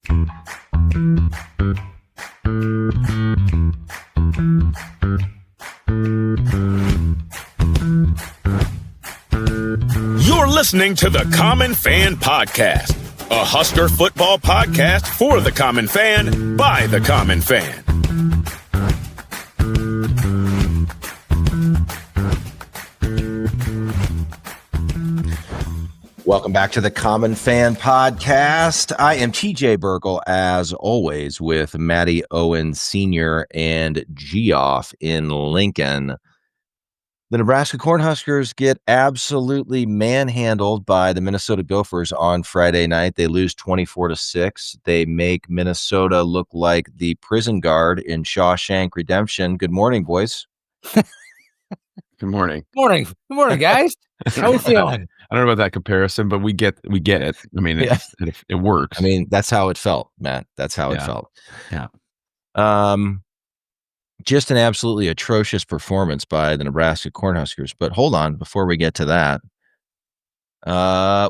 You're listening to the Common Fan Podcast, a Husker football podcast for the common fan, by the common fan. Welcome back to the Common Fan Podcast. I am TJ Burkle, as always, with Matty Owen Sr. and Geoff in Lincoln. The Nebraska Cornhuskers get absolutely manhandled by the Minnesota Gophers on Friday night. They lose 24-6. They make Minnesota look like the prison guard in Shawshank Redemption. Good morning, boys. Good morning. Good morning, guys. How we feeling? I don't know about that comparison, but we get it. I mean, it works. I mean, that's how it felt, Matt. That's how it felt. Yeah. Just an absolutely atrocious performance by the Nebraska Cornhuskers. But hold on, before we get to that,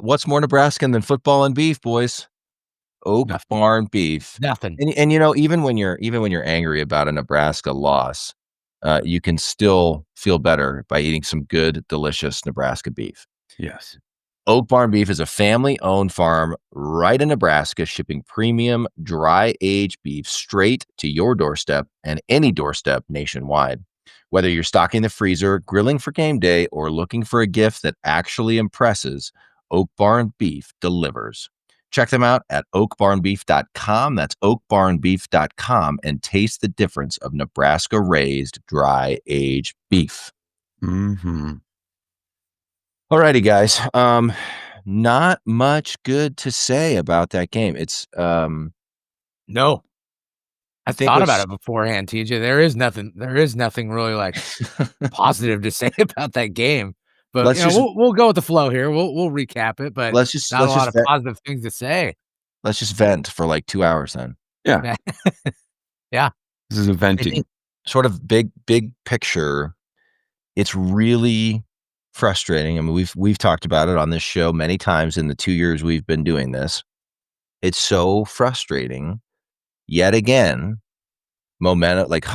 what's more Nebraskan than football and beef, boys? Oak Barn beef. Nothing. And you know, even when you're angry about a Nebraska loss, you can still feel better by eating some good, delicious Nebraska beef. Yes. Oak Barn Beef is a family-owned farm right in Nebraska, shipping premium, dry-aged beef straight to your doorstep and any doorstep nationwide. Whether you're stocking the freezer, grilling for game day, or looking for a gift that actually impresses, Oak Barn Beef delivers. Check them out at oakbarnbeef.com. That's oakbarnbeef.com, and taste the difference of Nebraska-raised, dry-aged beef. Mm-hmm. Alrighty, guys. Not much good to say about that game. It's No. I thought about it beforehand, TJ. There is nothing really like positive to say about that game. But we'll go with the flow here. We'll recap it, but let's just a lot of positive things to say. Let's just vent for like 2 hours then. Yeah. Yeah. This is a venting. Sort of big picture. It's really frustrating. I mean, we've talked about it on this show many times in the 2 years we've been doing this. It's so frustrating. Yet again, momentum, like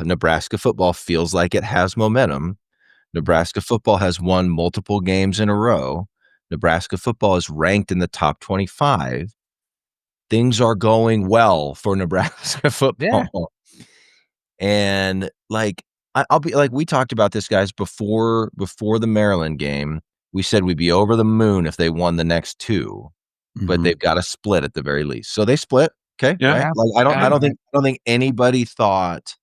Nebraska football feels like it has momentum. Nebraska football has won multiple games in a row. Nebraska football is ranked in the top 25. Things are going well for Nebraska football. Yeah. And like, I'll be like, we talked about this, guys, before the Maryland game. We said we'd be over the moon if they won the next two, but they've got to split at the very least. So they split. Okay. Yeah. Right? Like, I don't think anybody thought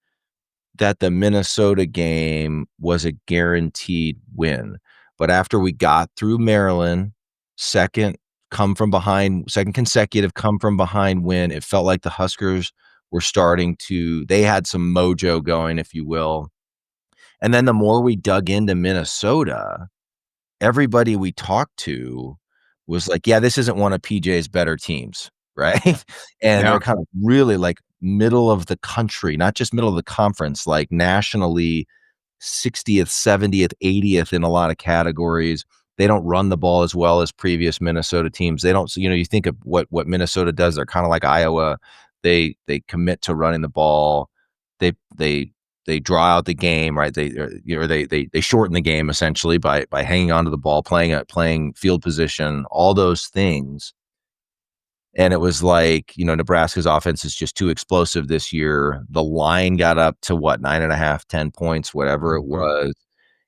that the Minnesota game was a guaranteed win. But after we got through Maryland, second consecutive come from behind win, it felt like the Huskers were they had some mojo going, if you will. And then the more we dug into Minnesota, everybody we talked to was like, yeah, this isn't one of PJ's better teams, right? And they're kind of really like middle of the country, not just middle of the conference, like nationally 60th, 70th, 80th in a lot of categories. They don't run the ball as well as previous Minnesota teams. They don't, you think of what Minnesota does. They're kind of like Iowa. They commit to running the ball. They draw out the game, right? They shorten the game essentially by hanging onto the ball, playing field position, all those things. And it was like, Nebraska's offense is just too explosive this year. The line got up to 9.5, 10 points, whatever it was.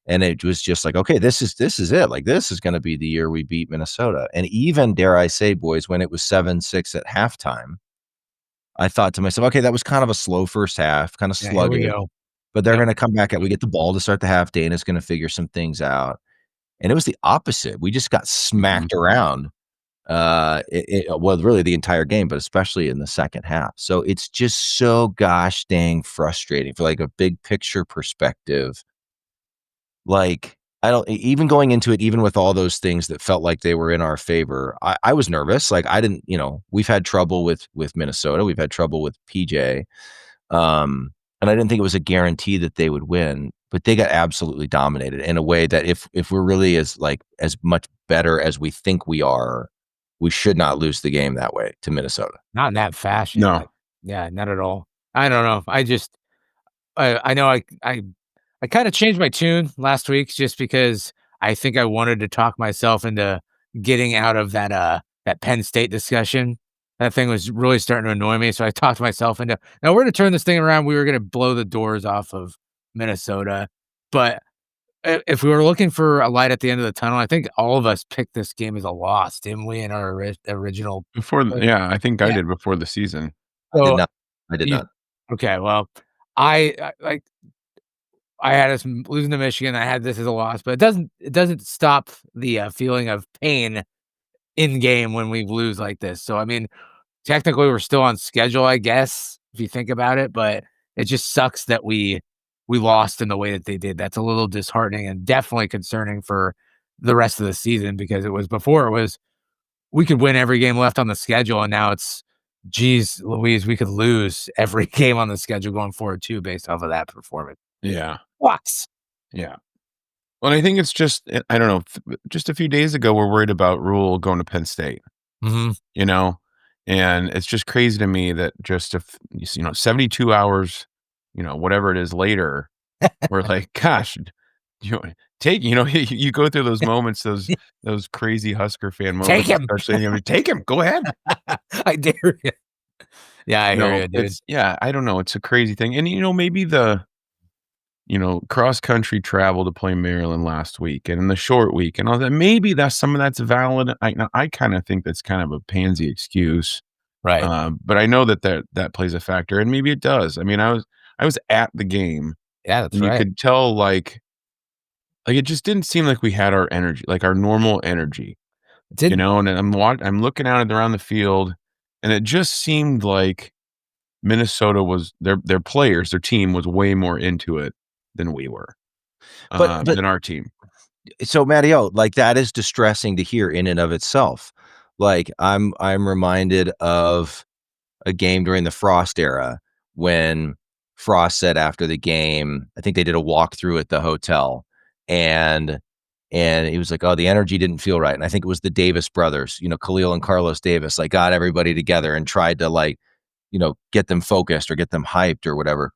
And it was just like, okay, this is it. Like, this is going to be the year we beat Minnesota. And even, dare I say, boys, when it was 7-6 at halftime, I thought to myself, okay, that was kind of a slow first half, kind of sluggish. But they're going to come back we get the ball to start the half. Dana's going to figure some things out. And it was the opposite. We just got smacked around. Really the entire game, but especially in the second half. So it's just so gosh dang frustrating for like a big picture perspective. Like, I don't, even going into it, even with all those things that felt like they were in our favor, I was nervous. Like, I didn't, we've had trouble with Minnesota. We've had trouble with PJ. And I didn't think it was a guarantee that they would win, but they got absolutely dominated in a way that if we're really as much better as we think we are, we should not lose the game that way to Minnesota. Not in that fashion. No. Yeah, not at all. I don't know. I know I kind of changed my tune last week just because I think I wanted to talk myself into getting out of that Penn State discussion. That thing was really starting to annoy me, so I talked myself into, now we're gonna turn this thing around. We were gonna blow the doors off of Minnesota, but if we were looking for a light at the end of the tunnel, I think all of us picked this game as a loss, didn't we, in our original pick? I think I Yeah. did before the season. I did So not. I did you not. okay, well, like I had us losing to Michigan. I had this as a loss, but it doesn't stop the feeling of pain in game when we lose like this. So I mean, technically we're still on schedule, I guess, if you think about it, but it just sucks that we lost in the way that they did. That's a little disheartening and definitely concerning for the rest of the season, because it was we could win every game left on the schedule, and now it's, geez Louise, we could lose every game on the schedule going forward too based off of that performance. Yeah. What? Yeah. Well, I think it's just, I don't know, just a few days ago, we're worried about Rule going to Penn State, Mhm. and it's just crazy to me that just, 72 hours, whatever it is later, we're like, gosh, you know, you go through those moments, those crazy Husker fan Take moments, him. especially, take him, go ahead. I dare you. Yeah, I hear you, dude. I don't know. It's a crazy thing. And, maybe cross country travel to play Maryland last week and in the short week and all that, maybe some of that's valid. I kind of think that's kind of a pansy excuse. Right. But I know that plays a factor, and maybe it does. I mean, I was at the game, Yeah, that's and you right. could tell like it just didn't seem like we had our energy, like our normal energy, Didn't and I'm looking out around the field, and it just seemed like Minnesota was their players, their team was way more into it than we were, But than our team. so Matteo, like that is distressing to hear in and of itself. Like I'm reminded of a game during the Frost era when Frost said after the game, I think they did a walkthrough at the hotel, and he was like, "Oh, the energy didn't feel right." And I think it was the Davis brothers, Khalil and Carlos Davis, like got everybody together and tried to like, get them focused or get them hyped or whatever.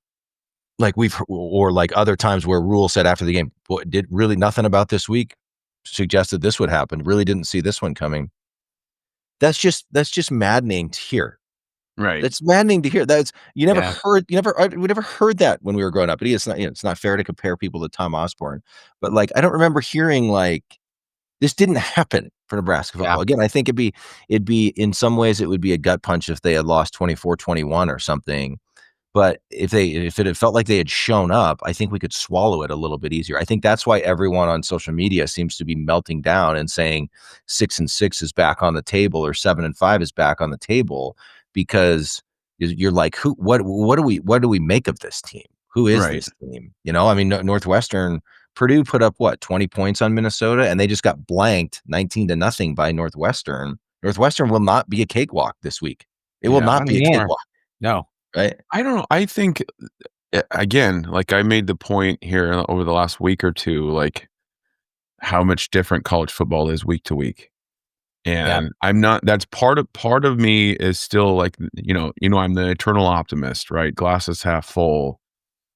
Like or like other times where Rule said after the game, "Boy, did really nothing about this week suggested this would happen. Really didn't see this one coming." That's just maddening to hear. Right. That's maddening to hear. That's we never heard that when we were growing up. But it's not, it's not fair to compare people to Tom Osborne. But like, I don't remember hearing like this didn't happen for Nebraska football. Yeah. Again, I think it'd be in some ways it would be a gut punch if they had lost 24-21 or something. But if it had felt like they had shown up, I think we could swallow it a little bit easier. I think that's why everyone on social media seems to be melting down and saying 6-6 is back on the table or 7-5 is back on the table, because you're like, what do we make of this team? Who is this team? I mean, Northwestern, Purdue put up 20 points on Minnesota, and they just got blanked 19-0 by Northwestern. Northwestern will not be a cakewalk this week. It will not be a cakewalk. No. Right. I don't know. I think, again, like I made the point here over the last week or two, like how much different college football is week to week. And I'm not, that's part of me is still like, I'm the eternal optimist, right? Glasses half full.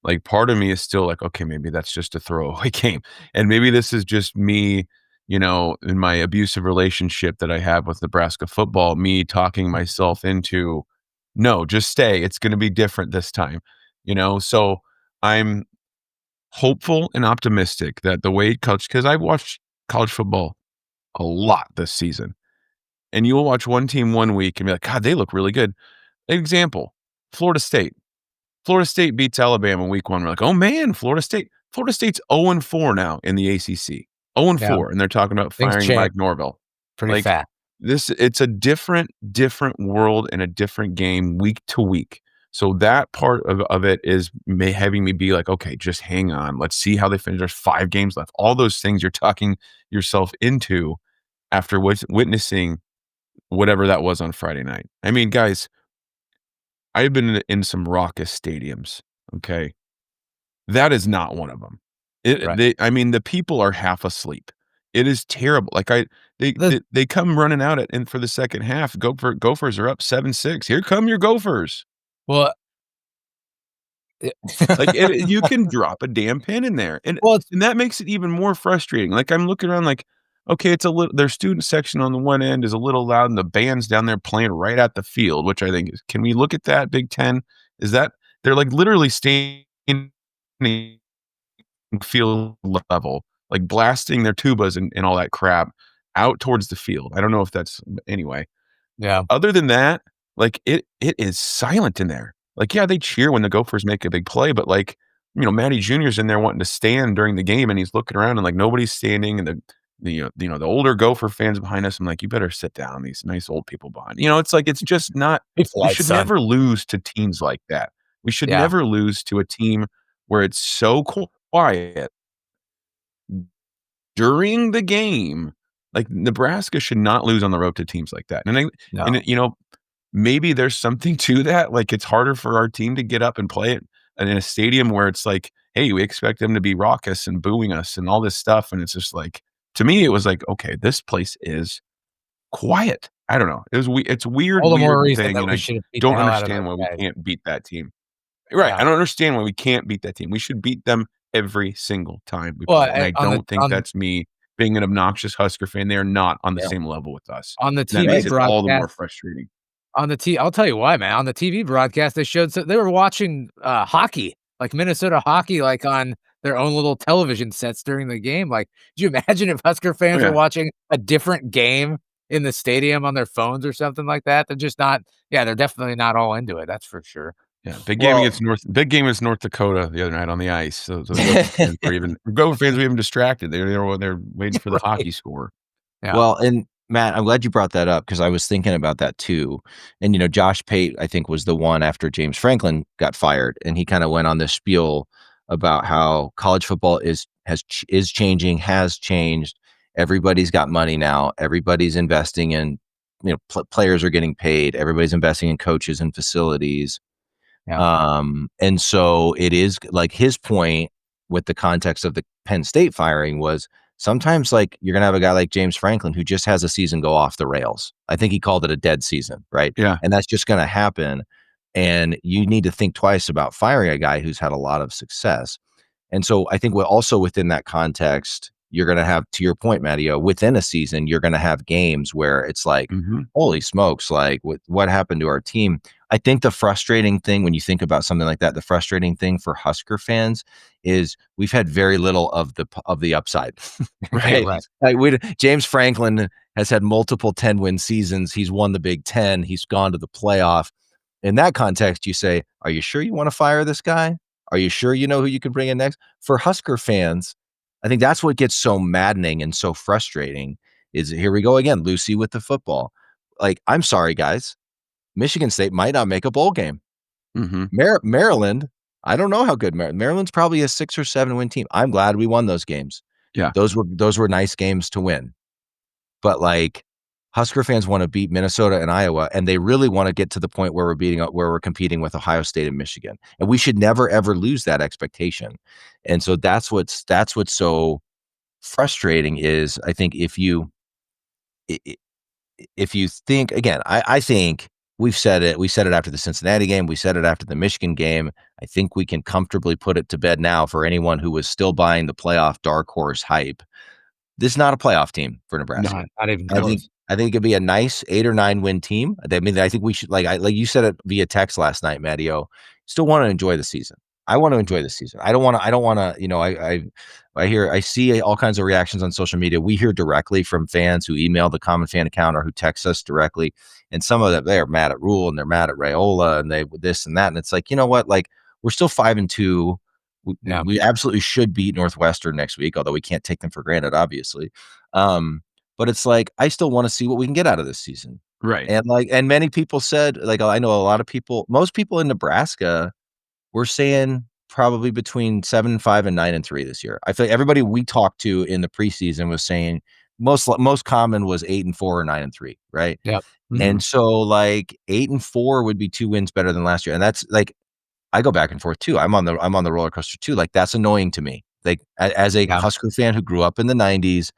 Like part of me is still like, okay, maybe that's just a throwaway game. And maybe this is just me, in my abusive relationship that I have with Nebraska football, me talking myself into, no, just stay. It's going to be different this time, So I'm hopeful and optimistic that the way because I've watched college football a lot this season, and you will watch one team one week and be like, God, they look really good. Example, Florida State. Florida State beats Alabama week 1. We're like, oh man, Florida State's 0-4 now in the ACC. 0-4, and they're talking about firing Mike Norvell. Pretty fat. It's a different world and a different game week to week. So that part of it is having me be like, okay, just hang on. Let's see how they finish. There's 5 games left. All those things you're talking yourself into after witnessing whatever that was on Friday night. I mean, guys, I've been in some raucous stadiums. Okay. That is not one of them. The people are half asleep. It is terrible. Like they come running out and for the second half. Gophers are up 7-6. Here come your Gophers. Well, like you can drop a damn pin in there, and that makes it even more frustrating. Like I'm looking around, like okay, it's a little. Their student section on the one end is a little loud, and the band's down there playing right at the field, which I think is. Can we look at that Big Ten? Is that they're like literally standing field level, like blasting their tubas and all that crap out towards the field. I don't know if that's anyway. Yeah. Other than that, like it is silent in there. Like, yeah, they cheer when the Gophers make a big play, but like, Matty Jr.'s in there wanting to stand during the game and he's looking around and like nobody's standing and the older Gopher fans behind us. I'm like, you better sit down. These nice old people behind. It's like it's just not. We should never lose to teams like that. We should never lose to a team where it's so quiet during the game. Like Nebraska should not lose on the road to teams like that. And maybe there's something to that. Like it's harder for our team to get up and play it in a stadium where it's like, hey, we expect them to be raucous and booing us and all this stuff. And it's just like, to me, it was like, okay, this place is quiet. I don't know. It's weird. All the more weird reason thing, that and we I should don't understand why we can't beat that team. Right. Yeah. I don't understand why we can't beat that team. We should beat them every single time we play. And I don't think that's me being an obnoxious Husker fan. They're not on the same level with us. On the TV broadcast, broadcast, all the more frustrating. I'll tell you why, man. On the TV broadcast, they were watching hockey, like Minnesota hockey, like on their own little television sets during the game. Like, do you imagine if Husker fans were watching a different game in the stadium on their phones or something like that? They're just not. Yeah, they're definitely not all into it. That's for sure. Yeah, big game against North Dakota the other night on the ice. So Gopher fans were even distracted. They're waiting for the hockey score. Yeah. Well, and Matt, I'm glad you brought that up because I was thinking about that too. And Josh Pate, I think, was the one after James Franklin got fired, and he kind of went on this spiel about how college football is changing, has changed. Everybody's got money now. Everybody's investing in, players are getting paid. Everybody's investing in coaches and facilities. Yeah. And so it is like his point with the context of the Penn State firing was sometimes like you're going to have a guy like James Franklin who just has a season go off the rails. I think he called it a dead season, right? Yeah. And that's just going to happen. And you need to think twice about firing a guy who's had a lot of success. And so I think also within that context, you're going to have, to your point, Matteo, within a season, you're going to have games where it's like, holy smokes, like what happened to our team? I think the frustrating thing when you think about something like that, the frustrating thing for Husker fans is we've had very little of the upside. Right. Like James Franklin has had multiple 10-win seasons. He's won the Big Ten. He's gone to the playoff. In that context, you say, are you sure you want to fire this guy? Are you sure you know who you can bring in next? For Husker fans, I think that's what gets so maddening and so frustrating is here we go again, Lucy with the football. Like, I'm sorry, guys. Michigan State might not make a bowl game. Maryland, I don't know how good Maryland's probably a 6 or 7 win team. I'm glad we won those games. Yeah. Those were nice games to win. But like Husker fans want to beat Minnesota and Iowa, and they really want to get to the point where we're competing with Ohio State and Michigan. And we should never, ever lose that expectation. And so that's what's so frustrating is I think if you think, again, I think we said it after the Cincinnati game. We said it after the Michigan game. I think we can comfortably put it to bed now for anyone who was still buying the playoff dark horse hype. This is not a playoff team for Nebraska. No, not even close. I think it could be a nice 8 or 9 win team. I mean, I think we should, like you said it via text last night, Matteo, still want to enjoy the season. I want to enjoy the season. I don't want to, I see all kinds of reactions on social media. We hear directly from fans who email the Common Fan account or who text us directly. And some of them, they're mad at Rule and they're mad at Raiola and they this and that. And it's like, you know what? Like, we're still 5-2. We absolutely should beat Northwestern next week, although we can't take them for granted, obviously. But it's like, I still want to see what we can get out of this season. Right. And many people said, like, I know a lot of people, most people in Nebraska were saying probably between 7-5 and 9-3 this year. I feel like everybody we talked to in the preseason was saying most common was 8-4 or 9-3, right? Yep. And so like 8-4 would be 2 wins better than last year. And that's like, I go back and forth too. I'm on the roller coaster too. Like, that's annoying to me. Like, as a Husker fan who grew up in the 90s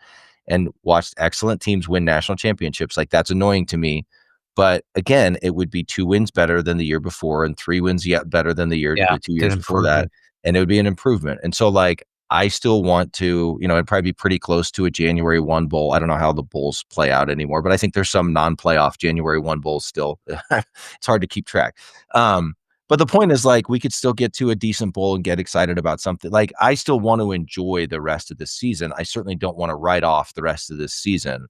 and watched excellent teams win national championships. Like, that's annoying to me. But again, it would be 2 wins better than the year before and 3 wins yet better than the 2 years before that. And it would be an improvement. And so, like, I still want to, it'd probably be pretty close to a January 1 bowl. I don't know how the bowls play out anymore, but I think there's some non-playoff January 1 bowls still. It's hard to keep track. But the point is, like, we could still get to a decent bowl and get excited about something. Like, I still want to enjoy the rest of the season. I certainly don't want to write off the rest of this season.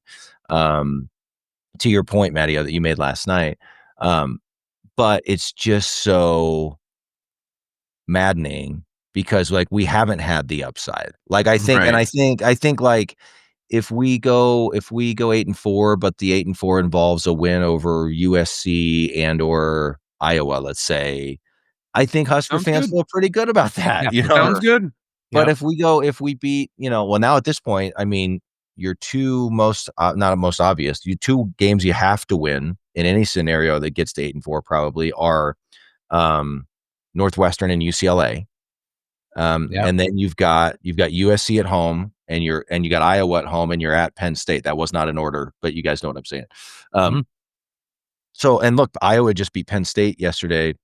To your point, Matteo, that you made last night. But it's just so maddening because, like, we haven't had the upside. Like, I think, and I think like, if we go 8-4, but the 8-4 involves a win over USC and or Iowa, let's say, I think Husker fans feel pretty good about that. Sounds good. But if we beat, well, now at this point, I mean, your two most, not most obvious, your 2 games you have to win in any scenario that gets to 8-4 probably are Northwestern and UCLA. And then you've got USC at home and you got Iowa at home and you're at Penn State. That was not in order, but you guys know what I'm saying. So, and look, Iowa just beat Penn State yesterday.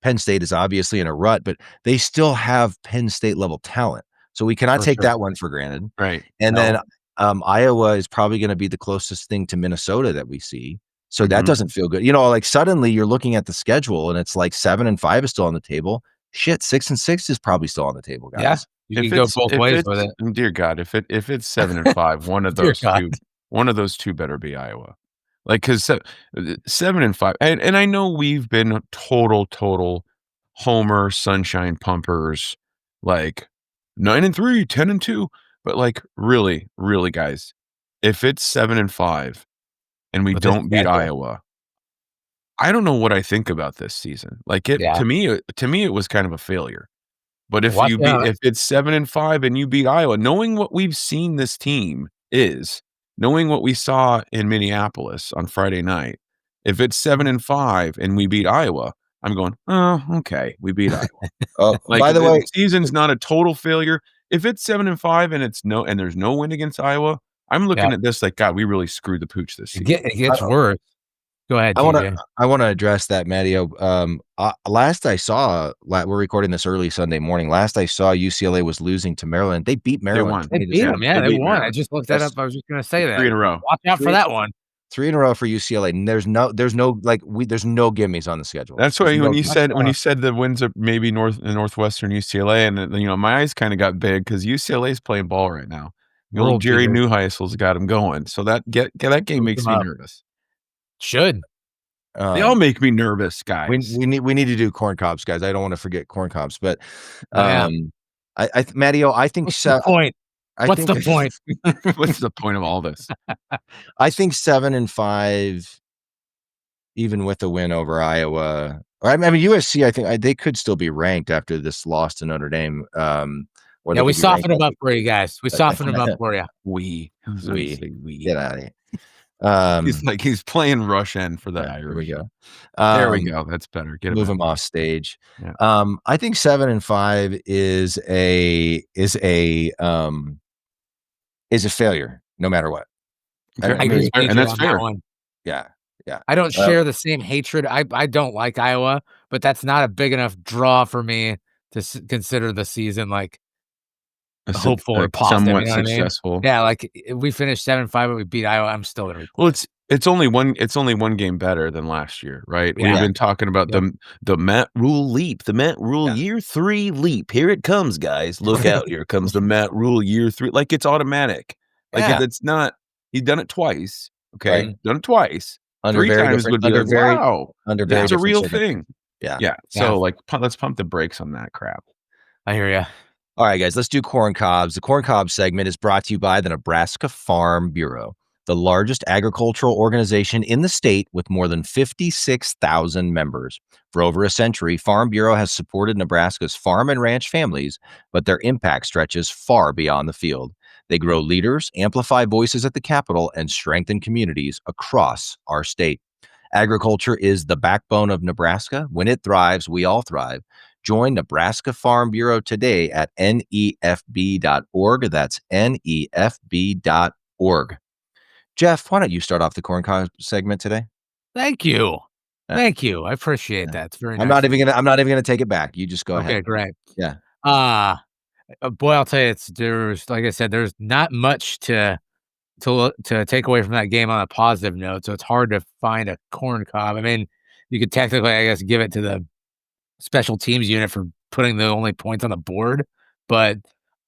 Penn State is obviously in a rut, but they still have Penn State level talent. So we cannot take that one for granted. Right. And then Iowa is probably going to be the closest thing to Minnesota that we see. So that doesn't feel good. Like, suddenly you're looking at the schedule and it's like 7-5 is still on the table. Shit, 6-6 is probably still on the table, guys. Yeah, you can go both ways with it. Dear God, if it's 7-5, one of those two better be Iowa. Like, because 7-5, and I know we've been total homer sunshine pumpers, like 9-3, 10-2, but like really, guys, if it's 7-5 and we don't beat Iowa, I don't know what I think about this season. Like, to me, it was kind of a failure. But if if it's 7-5 and you beat Iowa, knowing what we've seen this team is, knowing what we saw in Minneapolis on Friday night, if it's 7-5 and we beat Iowa, I'm going, oh, okay, we beat Iowa. Like, by the way, the season's not a total failure. If it's 7-5 and there's no win against Iowa, I'm looking at this like, God, we really screwed the pooch this season. It gets worse. Go ahead. I want to address that, Matteo. Last I saw, we're recording this early Sunday morning. Last I saw, UCLA was losing to Maryland. They beat Maryland. They beat them. Yeah, they won. I just looked that up. I was just going to say that 3 in a row. Watch out for that one. 3 in a row for UCLA. And there's no gimmies on the schedule. That's why when you said the wins are maybe Northwestern, UCLA, and my eyes kind of got big because UCLA's playing ball right now. Old Jerry Neuheisel's got him going, so that game makes me nervous. Should. They all make me nervous, guys. We need to do corn cobs, guys. I don't want to forget corn cobs, but Matteo, I think What's the point? What's the point? What's the point of all this? I think 7-5, even with a win over Iowa. I mean, USC, I think they could still be ranked after this loss to Notre Dame. We softened them up for you guys. We softened them up for you. We get out of here. He's playing rush end for the Irish. There we go. There we go. That's better. Move him off stage. Yeah. I think 7-5 is a failure, no matter what. Okay. I agree, and that's fair. Yeah. I don't share the same hatred. I don't like Iowa, but that's not a big enough draw for me to consider the season like hopeful or positive, somewhat successful. I mean? Yeah, like if we finished 7-5 but we beat Iowa, I'm still gonna. Well, it's only one game better than last year, right? Yeah. We've been talking about the Matt Rule leap, the Matt Rule year 3 leap. Here it comes, guys. Look out! Here comes the Matt Rule year 3. Like, it's automatic. Like, it's not. He's done it twice. Okay, right. Done it twice. Under 3 times would be wow. That's a real thing. Yeah. So let's pump the brakes on that crap. I hear you. All right, guys, let's do corn cobs. The corn cob segment is brought to you by the Nebraska Farm Bureau, the largest agricultural organization in the state with more than 56,000 members. For over a century, Farm Bureau has supported Nebraska's farm and ranch families, but their impact stretches far beyond the field. They grow leaders, amplify voices at the Capitol, and strengthen communities across our state. Agriculture is the backbone of Nebraska. When it thrives, we all thrive. Join Nebraska Farm Bureau today at nefb.org. That's nefb.org. corncob.org. Jeff, why don't you start off the corncob segment today? Thank you. Thank you. I appreciate that. It's very nice. I'm not even gonna take it back. You just go ahead. Okay, great. Yeah. Boy, I'll tell you, there's like I said, there's not much to take away from that game on a positive note. So it's hard to find a corncob. I mean, you could technically, I guess, give it to the special teams unit for putting the only points on the board, but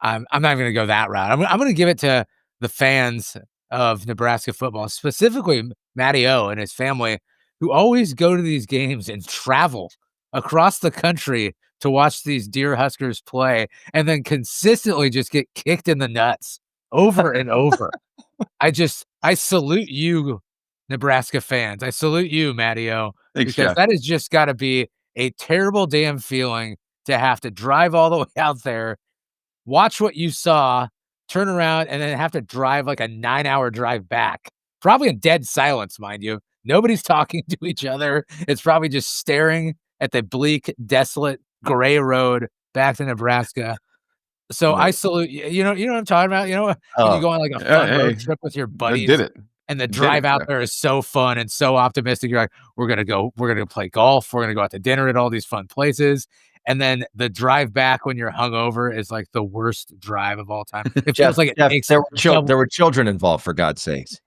I'm not going to go that route. I'm going to give it to the fans of Nebraska football, specifically Matty O and his family, who always go to these games and travel across the country to watch these dear Huskers play, and then consistently just get kicked in the nuts over and over. I salute you, Nebraska fans. I salute you, Matty O, because Jeff. that has just got to be a terrible damn feeling to have to drive all the way out there, watch what you saw, turn around, and then have to drive like a 9-hour drive back. Probably in dead silence, mind you. Nobody's talking to each other. It's probably just staring at the bleak, desolate, gray road back to Nebraska. So I salute you. You know what I'm talking about? You know, when you go on like a fun road trip with your buddies. I did it. And the drive out there is so fun and so optimistic. You're like, we're going to play golf. We're going to go out to dinner at all these fun places. And then the drive back when you're hungover is like the worst drive of all time. It feels like it takes there were children involved, for God's sakes.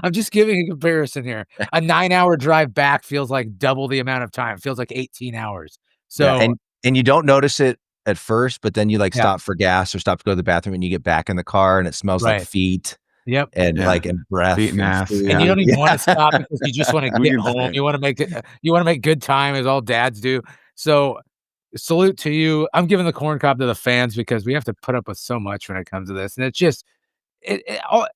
I'm just giving a comparison here. A 9-hour drive back feels like double the amount of time. It feels like 18 hours. So and you don't notice it at first, but then you stop for gas or stop to go to the bathroom, and you get back in the car and it smells like feet. Yep. And and breath and ass. And you don't even want to stop because you just want to get home. You want to make good time, as all dads do. So salute to you. I'm giving the corncob to the fans because we have to put up with so much when it comes to this. And it's just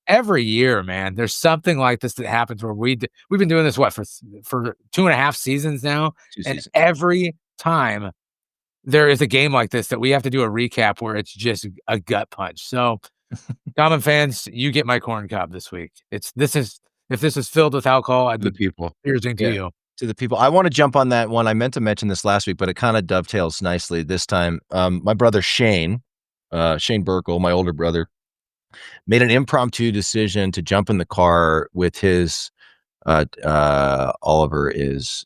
every year, man, there's something like this that happens where we've been doing this for 2.5 seasons now. And every time there is a game like this that we have to do a recap where it's just a gut punch. So common fans, you get my corncob this week. If this is filled with alcohol, I'd be cheersing to you. To the people. I want to jump on that one. I meant to mention this last week, but it kind of dovetails nicely this time. My brother Shane Burkle, my older brother, made an impromptu decision to jump in the car with his Oliver is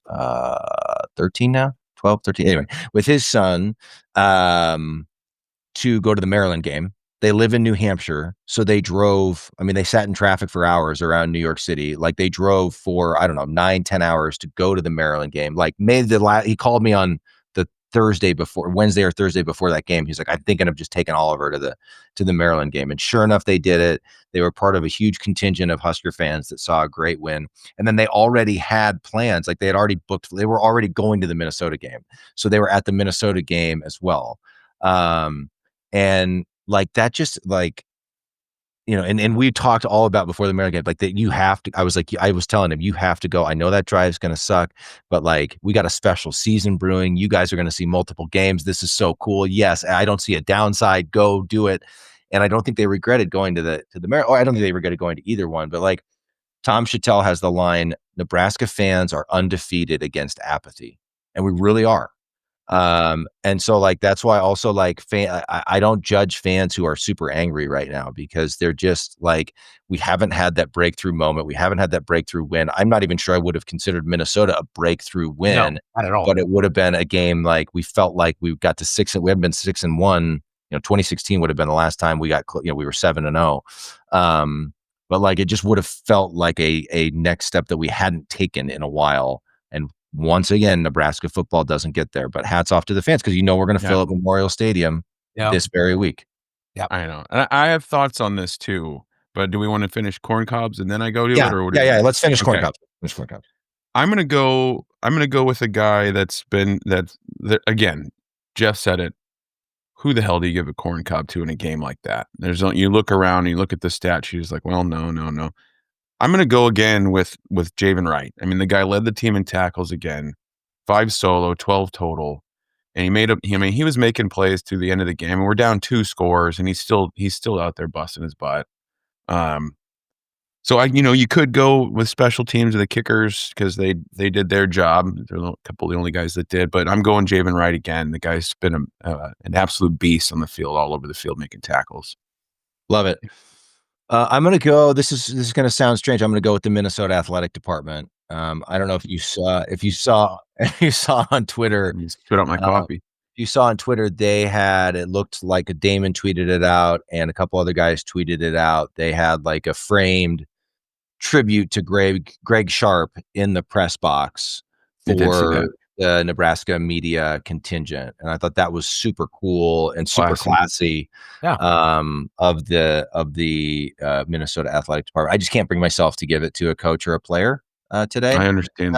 13 now, 12, 13. Anyway, with his son to go to the Maryland game. They live in New Hampshire, so they drove. I mean, they sat in traffic for hours around New York City. Like they drove for 9-10 hours to go to the Maryland game. Like he called me on the Wednesday or Thursday before that game. He's like, I'm thinking of just taking Oliver to the Maryland game. And sure enough, they did it. They were part of a huge contingent of Husker fans that saw a great win. And then they already had plans. Like they had already booked. They were already going to the Minnesota game, so they were at the Minnesota game as well. And like that, just like, and we talked all about before the Maryland game, like that you have to. I was telling him, you have to go. I know that drive's going to suck, but like we got a special season brewing. You guys are going to see multiple games. This is so cool. Yes, I don't see a downside. Go do it. And I don't think they regretted going to the Maryland. Or I don't think they regretted going to either one. But like Tom Chattel has the line, Nebraska fans are undefeated against apathy, and we really are. And so like, that's why also like I don't judge fans who are super angry right now, because they're just like, we haven't had that breakthrough moment. We haven't had that breakthrough win. I'm not even sure I would have considered Minnesota a breakthrough win, not at all. But it would have been a game. Like we felt like we got to 6 and we hadn't been 6-1, 2016 would have been the last time we got, we were 7-0. But like, it just would have felt like a next step that we hadn't taken in a while. And once again, Nebraska football doesn't get there, but hats off to the fans, because we're going to fill up Memorial Stadium this very week. Yeah, I know. And I have thoughts on this too, but do we want to finish corncobs and then I go to it? Or let's finish corncobs. Finish corncobs. I'm going to go with a guy that's again, Jeff said it. Who the hell do you give a corncob to in a game like that? You look around and you look at the stat sheet, it's like, well, no. I'm going to go again with Javen Wright. I mean, the guy led the team in tackles again, 5 solo, 12 total, and he was making plays to the end of the game. And we're down 2 scores, and he's still out there busting his butt. So you could go with special teams or the kickers because they did their job. They're a couple of the only guys that did, but I'm going Javen Wright again. The guy's been an absolute beast on the field, all over the field, making tackles. Love it. I'm going to go. This is going to sound strange. I'm going to go with the Minnesota Athletic Department. I don't know if you saw on Twitter. You spit out my coffee. You saw on Twitter, it looked like a Damon tweeted it out and a couple other guys tweeted it out. They had like a framed tribute to Greg Sharp in the press box for the Nebraska media contingent. And I thought that was super cool and super classy of the Minnesota Athletic Department. I just can't bring myself to give it to a coach or a player today. I understand.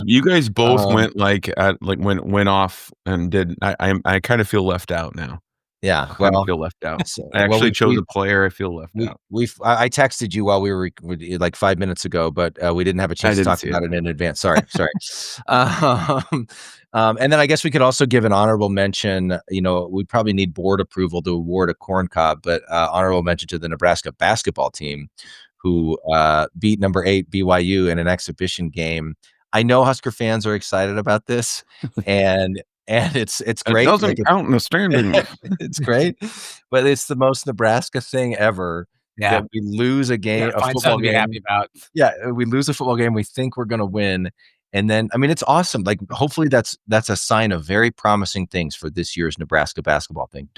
You guys both went went off and did. I kind of feel left out now. Yeah, I feel left out. I actually chose a player. I feel left out. I texted you while we were like 5 minutes ago, but we didn't have a chance to talk about it in advance. Sorry. And then I guess we could also give an honorable mention. We probably need board approval to award a corn cob, but honorable mention to the Nebraska basketball team, who beat number 8 BYU in an exhibition game. I know Husker fans are excited about this, and it's great. It doesn't count in the standings. It's great, but it's the most Nebraska thing ever. Yeah, that we lose a game, a football game. Happy about. Yeah, we lose a football game we think we're going to win, and then it's awesome. Like, hopefully that's a sign of very promising things for this year's Nebraska basketball team.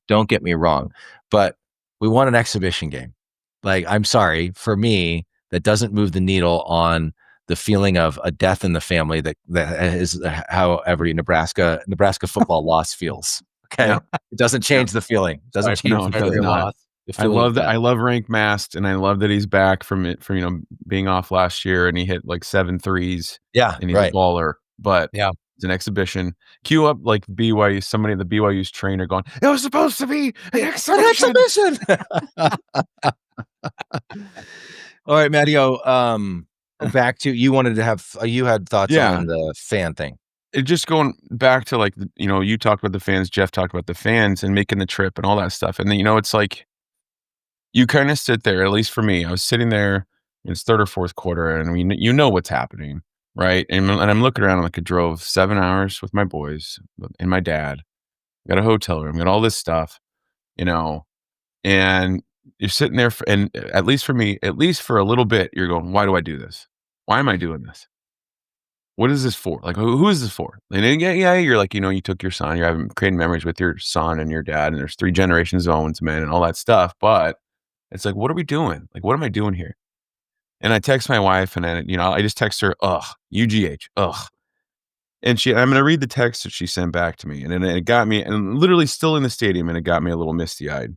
Don't get me wrong, but we won an exhibition game. Like, I'm sorry, for me, that doesn't move the needle on the feeling of a death in the family that is how every Nebraska football loss feels. Okay, yeah. It doesn't change the feeling. It doesn't change the feeling. I love that. I love Rank Mast, and I love that he's back from being off last year, and he hit like 7 threes. Yeah, and he's a baller. But it's an exhibition. Cue up like BYU, somebody in the BYU's trainer going, "It was supposed to be an exhibition." All right, Matteo. Back to you had thoughts on the fan thing. It just going back to you talked about the fans, Jeff talked about the fans and making the trip and all that stuff. And then, it's like, you kind of sit there, at least for me, I was sitting there in its third or fourth quarter and what's happening. Right. And I'm looking around like I drove 7 hours with my boys and my dad, got a hotel room, got all this stuff, and you're sitting there and at least for me, at least for a little bit, you're going, why do I do this? Why am I doing this? What is this for? Like, who is this for? And then, you're like, you took your son, you're creating memories with your son and your dad, and there's 3 generations of Owens men and all that stuff. But it's like, what are we doing? Like, what am I doing here? And I text my wife, and then, I just text her, UGH, And I'm going to read the text that she sent back to me. And then it got me, and literally still in the stadium, and it got me a little misty-eyed.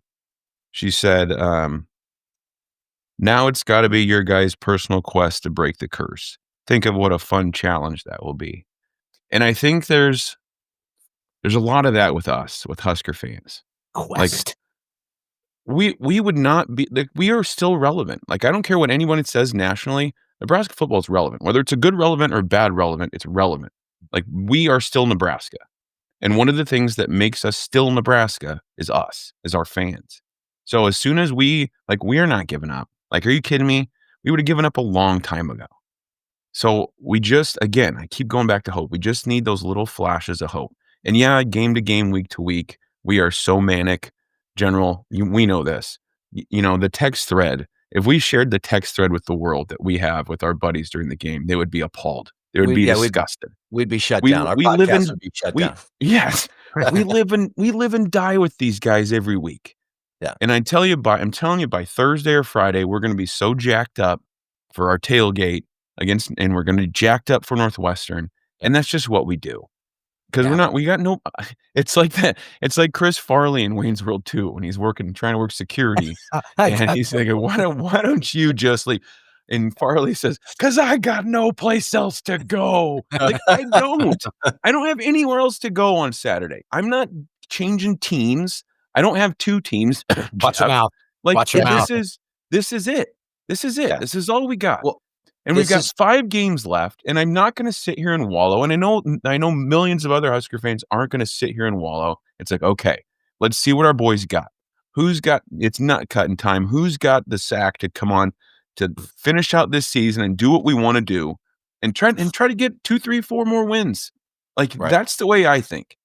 She said, now it's got to be your guys' personal quest to break the curse. Think of what a fun challenge that will be. And I think there's a lot of that with us, with Husker fans. Quest. Like, we would not be, like, we are still relevant. Like, I don't care what anyone says nationally, Nebraska football is relevant. Whether it's a good relevant or bad relevant, it's relevant. Like, we are still Nebraska. And one of the things that makes us still Nebraska is our fans. So as soon as we are not giving up. Like, are you kidding me? We would have given up a long time ago. So we just, again, I keep going back to hope. We just need those little flashes of hope. And game to game, week to week, we are so manic. General, we know this. The text thread, if we shared the text thread with the world that we have with our buddies during the game, they would be appalled. They would be disgusted. We'd be shut down. Our podcast would be shut down. Yes. we live and die with these guys every week. Yeah. And I'm telling you by Thursday or Friday, we're going to be so jacked up for our tailgate and we're going to be jacked up for Northwestern. And that's just what we do. Because it's like that. It's like Chris Farley in Wayne's World 2 when he's trying to work security. And he's like, why don't you just leave? And Farley says, because I got no place else to go. Like, I don't have anywhere else to go on Saturday. I'm not changing teams. I don't have 2 teams. Watch your mouth. Like, this is it. Yeah. This is all we got. Well, and we've got 5 games left, and I'm not going to sit here and wallow. And I know millions of other Husker fans aren't going to sit here and wallow. It's like, okay, let's see what our boys got. It's not cutting time. Who's got the sack to come on to finish out this season and do what we want to do and try to get 2, 3, 4 more wins. Like, That's the way I think.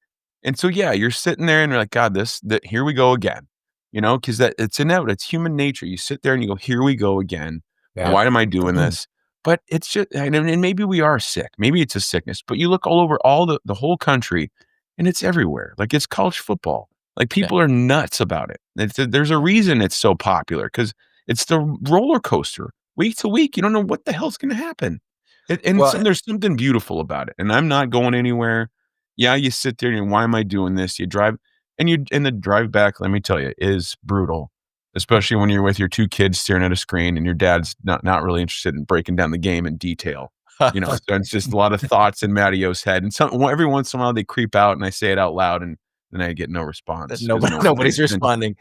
And so, you're sitting there and you're like, God, here we go again. because it's inevitable. It's human nature. You sit there and you go, here we go again. Yeah. Why am I doing this? But it's just, and maybe we are sick. Maybe it's a sickness, but you look all over the whole country and it's everywhere. Like it's college football. Like people are nuts about it. There's a reason it's so popular because it's the roller coaster week to week. You don't know what the hell's going to happen. There's something beautiful about it. And I'm not going anywhere. Yeah, you sit there and why am I doing this? You drive and the drive back, let me tell you, is brutal. Especially when you're with your two kids staring at a screen and your dad's not really interested in breaking down the game in detail. So it's just a lot of thoughts in Mattio's head. And every once in a while they creep out and I say it out loud and then I get no response. Nobody's responding.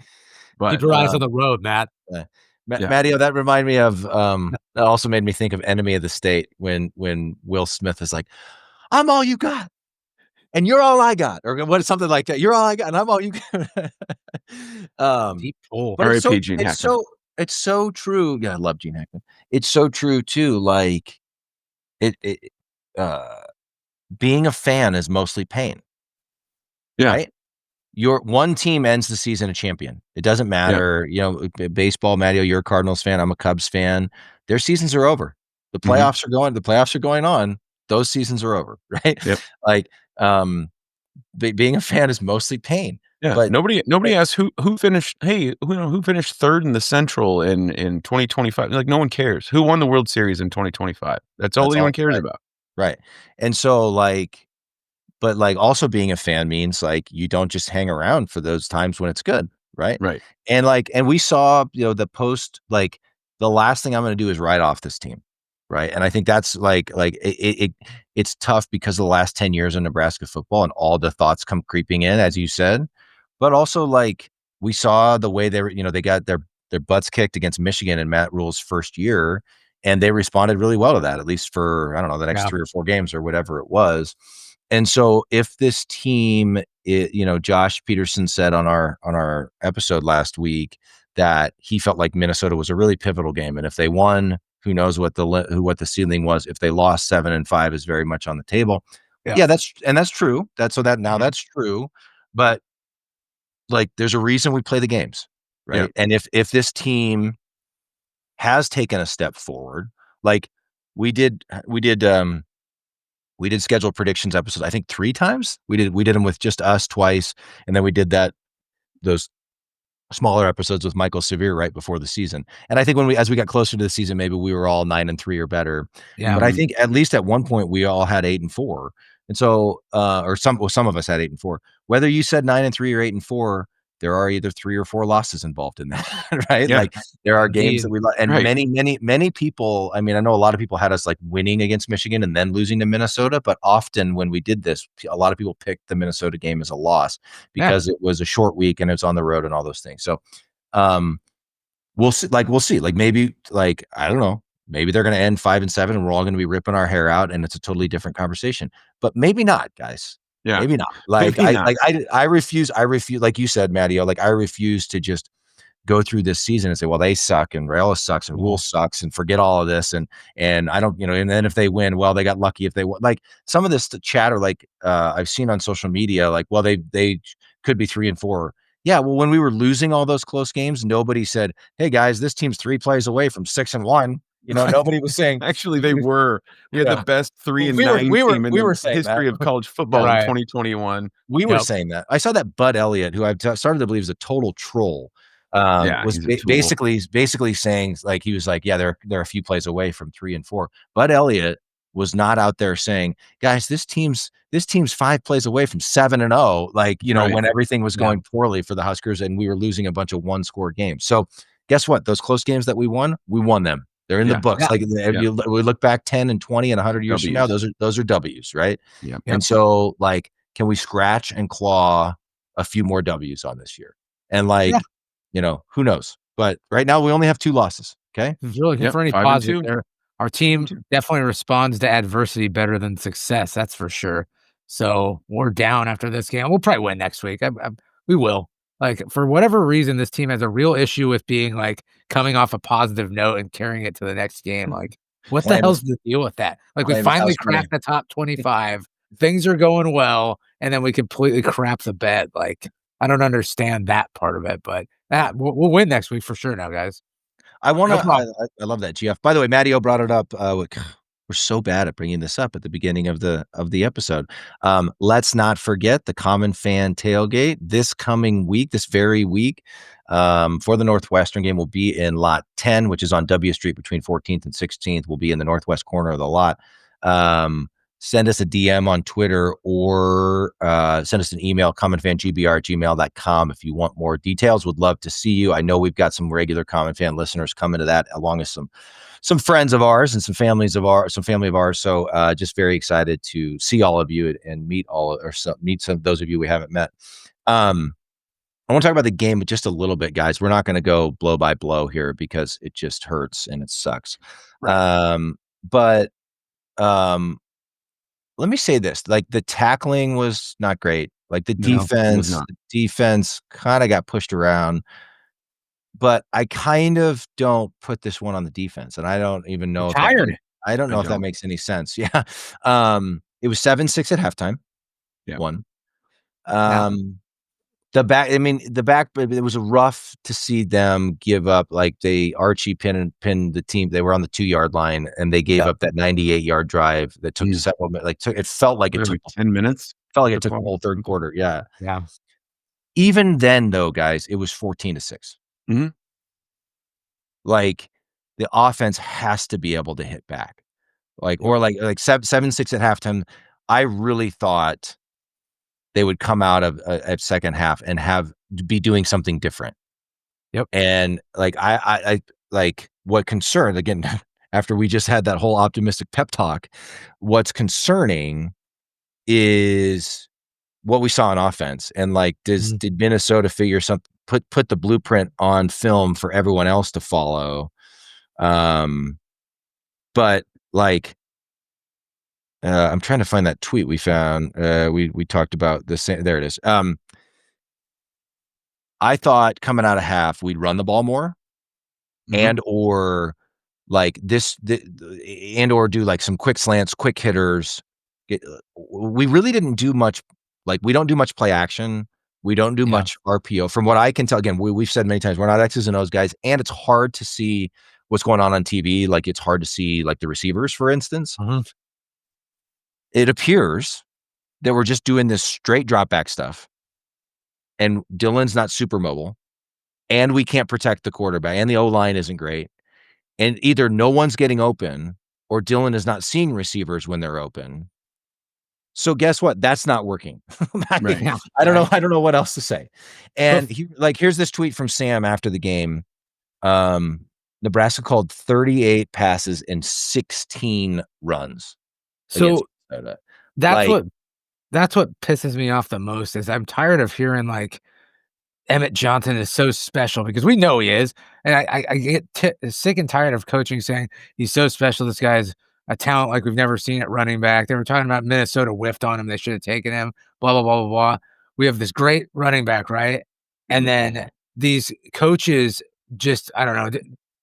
But, keep your eyes on the road, Matt. Mattio, that reminded me of that also made me think of Enemy of the State when Will Smith is like, I'm all you got. And you're all I got, or what? Something like that. You're all I got, and I'm all you got. Deep pull. But it's so true. Yeah, I love Gene Hackman. It's so true too. Like being a fan is mostly pain. Yeah. Right? Your one team ends the season a champion. It doesn't matter. Baseball, Mattio, you're a Cardinals fan. I'm a Cubs fan. Their seasons are over. The playoffs are going. The playoffs are going on. Those seasons are over. Right? Yep. Like. Being a fan is mostly pain. Yeah, but nobody asks who finished. Hey, who finished third in the Central in 2025? Like no one cares. Who won the World Series in 2025? That's all anyone cares about. Right. And so but also being a fan means like you don't just hang around for those times when it's good. Right. Right. And and we saw the post the last thing I'm going to do is write off this team. Right. And I think that's it's tough because of the last 10 years of Nebraska football and all the thoughts come creeping in, as you said. But also, we saw the way they got their butts kicked against Michigan in Matt Rule's first year. And they responded really well to that, at least for, I don't know, the next 3 or 4 games or whatever it was. And so if this team, Josh Peterson said on our episode last week that he felt like Minnesota was a really pivotal game. And if they won, who knows what the ceiling was. If they lost 7-5 is very much on the table. Yeah, that's true. That's true. But there's a reason we play the games, right? Yeah. And if this team has taken a step forward, we did scheduled predictions episodes, I think 3 times. We did them with just us twice, and then we did those smaller episodes with Michael Severe right before the season. And I think as we got closer to the season, maybe we were all 9-3 or better. Yeah. But I think at least at one point we all had 8-4. And so, or some of us had 8-4, whether you said 9-3 or 8-4, there are either 3 or 4 losses involved in that, right? Yeah. There are games that we lost, and many people. I mean, I know a lot of people had us winning against Michigan and then losing to Minnesota, but often when we did this, a lot of people picked the Minnesota game as a loss because it was a short week and it's on the road and all those things. So, we'll see. Maybe I don't know. Maybe they're going to end 5-7, and we're all going to be ripping our hair out, and it's a totally different conversation. But maybe not, guys. Yeah, maybe not. I refuse. Like you said, Mattio. I refuse to just go through this season and say, well, they suck, and Rayola sucks, and Rule sucks, and forget all of this. And I don't, and then if they win, well, they got lucky if they won. Some of this chatter, I've seen on social media, well, they could be 3-4. Yeah, well, when we were losing all those close games, nobody said, hey guys, this team's 3 plays away from 6-1. Nobody was saying. Actually, they were. We had the best 3-9 team in the history of college football in 2021. We were saying that. I saw that Bud Elliott, who I've started to believe is a total troll, was basically saying he was they're a few plays away from 3-4. Bud Elliott was not out there saying, guys, this team's 5 plays away from 7-0. When everything was going poorly for the Huskers and we were losing a bunch of 1-score games. So guess what? Those close games that we won them. They're in the books. We look back 10 and 20 and 100 years from now, those are W's, right? Yeah. And so can we scratch and claw a few more W's on this year? And who knows? But right now we only have 2 losses. Okay. Really for any positive there. Our team definitely responds to adversity better than success. That's for sure. So we're down after this game. We'll probably win next week. We will. For whatever reason, this team has a real issue with being coming off a positive note and carrying it to the next game. What the hell's the deal with that? We finally cracked the top 25. Things are going well, and then we completely crap the bed. I don't understand that part of it, but We'll win next week for sure now, guys. I love that, GF. By the way, Matteo brought it up. We're so bad at bringing this up at the beginning of the episode. Let's not forget the Common Fan Tailgate this coming week, this very week, for the Northwestern game. Will be in Lot 10, which is on W Street between 14th and 16th. We'll be in the northwest corner of the lot. Send us a DM on Twitter or send us an email, commonfangBR@gmail.com if you want more details. Would love to see you. I know we've got some regular Common Fan listeners coming to that, along with some friends of ours and some family of ours. So just very excited to see all of you and meet some of those of you we haven't met. I want to talk about the game just a little bit, guys. We're not going to go blow by blow here because it just hurts and it sucks. Right. Let me say this, like the tackling was not great. Like the defense kind of got pushed around, but I kind of don't put this one on the defense. And I don't even know I don't know if that makes any sense. Yeah. It was 7-6 at halftime. Yeah. One. The back, it was rough to see them give up. Like Archie pinned the team. They were on the 2-yard line and they gave up that 98-yard drive that took several minutes. It felt like it took 10 minutes. Felt like it took the whole third quarter. Yeah. Yeah. Even then though, guys, it was 14-6. Mm-hmm. Like the offense has to be able to hit back. Or 7-6 at halftime. I really thought they would come out of a second half and be doing something different. Yep. And I what concerned, again, after we just had that whole optimistic pep talk, what's concerning is what we saw on offense. And did Minnesota figure something, put the blueprint on film for everyone else to follow? But I'm trying to find that tweet we found. We talked about the same. There it is. I thought coming out of half, we'd run the ball more and or do some quick slants, quick hitters. We really didn't do much. We don't do much play action. We don't do much RPO. From what I can tell, again, we've said many times, we're not X's and O's guys, and it's hard to see what's going on TV. It's hard to see the receivers, for instance. It appears that we're just doing this straight drop back stuff, and Dylan's not super mobile, and we can't protect the quarterback, and the O-line isn't great, and either no one's getting open or Dylan is not seeing receivers when they're open. So guess what? That's not working. I don't know what else to say. And here's this tweet from Sam after the game. Nebraska called 38 passes and 16 runs. So that's what pisses me off the most is I'm tired of hearing Emmett Johnson is so special, because we know he is. And I get sick and tired of coaching saying he's so special. This guy's a talent like we've never seen at running back. They were talking about Minnesota whiffed on him. They should have taken him, blah, blah, blah, blah, blah. We have this great running back, right? And then these coaches just, I don't know,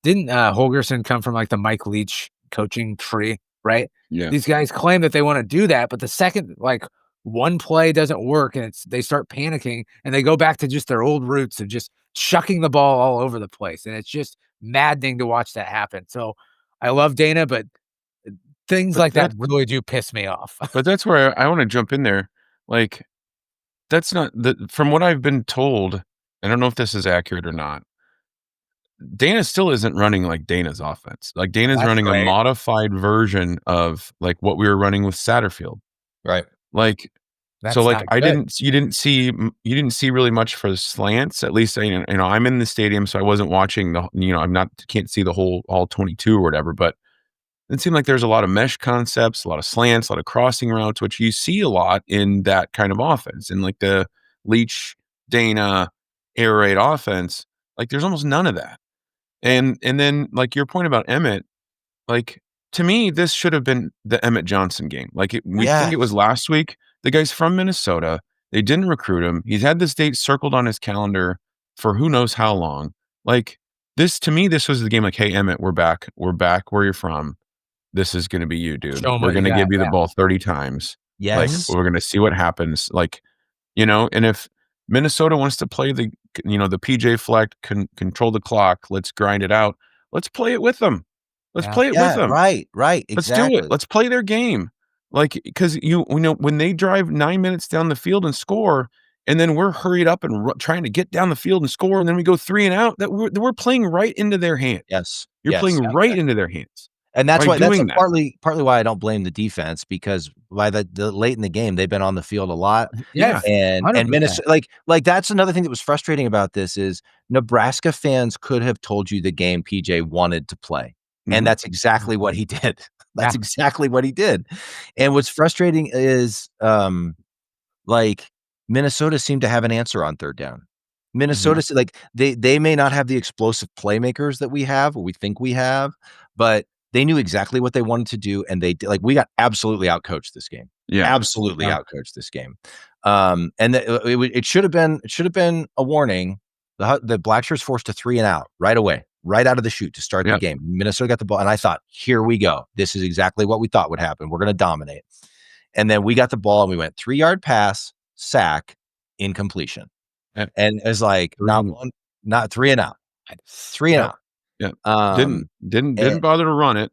didn't Holgerson come from the Mike Leach coaching tree, right? Yeah. These guys claim that they want to do that, but the second one play doesn't work and they start panicking and they go back to just their old roots of just chucking the ball all over the place. And it's just maddening to watch that happen. So I love Dana, but things that really do piss me off. But that's where I want to jump in there. That's not from what I've been told. I don't know if this is accurate or not. Dana still isn't running like Dana's offense. Dana's running a modified version of what we were running with Satterfield. Right. You didn't see really much for the slants. At least, I'm in the stadium, so I wasn't watching can't see the whole all 22 or whatever, but it seemed like there's a lot of mesh concepts, a lot of slants, a lot of crossing routes, which you see a lot in that kind of offense. And the Leach, Dana, air raid offense, there's almost none of that. And then your point about Emmett, to me, this should have been the Emmett Johnson game. Think it was last week. The guy's from Minnesota. They didn't recruit him. He's had this date circled on his calendar for who knows how long. This, to me, this was the game. Hey, Emmett, we're back. We're back where you're from. This is going to be you, dude. We're going to give you the ball 30 times. Yes. We're going to see what happens. And if Minnesota wants to play the PJ Fleck, control the clock. Let's grind it out. Let's play it with them. Let's play it with them. Right. Exactly. Let's do it. Let's play their game. Like, because when they drive 9 minutes down the field and score, and then we're hurried up and trying to get down the field and score, and then we go 3 and out, that we're playing right into their hands. Yes. You're playing right into their hands. And that's why partly why I don't blame the defense, because by the late in the game, they've been on the field a lot. Yeah. And Minnesota, like that's another thing that was frustrating about this is Nebraska fans could have told you the game PJ wanted to play. And that's exactly what he did. That's exactly what he did. And what's frustrating is like Minnesota seemed to have an answer on third down. Minnesota, like they may not have the explosive playmakers that we have, or we think we have, but they knew exactly what they wanted to do, and they did. Like, we got absolutely outcoached this game. Yeah, absolutely outcoached this game. And it should have been a warning. The Blackshirts forced a 3 and out right away, right out of the chute to start the game. Minnesota got the ball, and I thought, here we go. This is exactly what we thought would happen. We're going to dominate. And then we got the ball, and we went 3-yard pass, sack, incompletion, and it's like not 3 and out, 3 and out. Yeah. Didn't bother to run it,